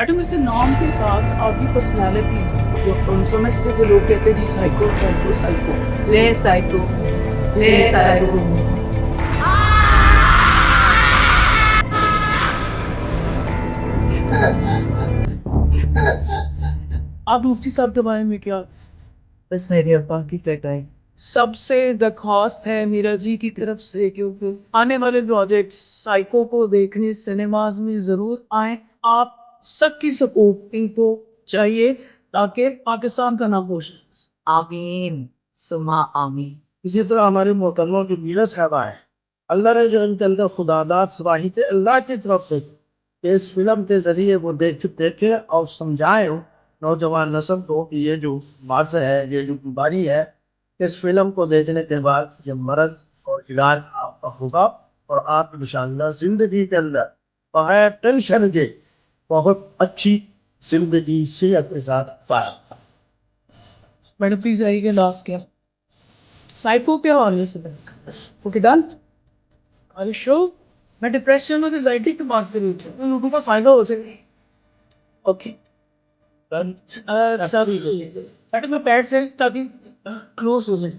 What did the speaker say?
Madam इसे नाम के साथ आपकी पर्सनालिटी जो हम समझते थे, लोग कहते जी साइको साइको साइको ले साइको ले साइको आप मुफ्ती साहब के बारे में क्या? बस मेरी अब्बा की चटाई सबसे दरख्वास्त है मीरा जी की तरफ से क्योंकि आने वाले प्रोजेक्ट साइको को देखने सिनेमाज में जरूर आए। आप सबकी सपोर्ट इनको चाहिए ताकि पाकिस्तान का नाम रोशन हो। आमीन सुमा आमीन। इसी तरह हमारे मोहतरमा जो मीरा साहबा है, अल्लाह ने जो इनके अंदर खुदादात सलाहियत अल्लाह की तरफ से कि इस फिल्म के जरिए वो देखे और समझाए नौजवान नस्ल को कि ये जो मर्ज है, ये जो बीमारी है, इस फिल्म को देखने के बाद ये मर्ज और इलाज आपका होगा और आप इंशाअल्लाह जिंदगी के अंदर बगैर टेंशन के बहुत अच्छी जिंदगी सेहत के साथ पाया। मैडम प्लीज आइए लास्ट क्या साइको क्या हाल से ओके डन। अरे शो मैं डिप्रेशन और एंजाइटी की बात कर रही थी, उन लोगों का फायदा हो सके। Okay done. अच्छा मैडम मैं पैड से ताकि क्लोज हो जाए।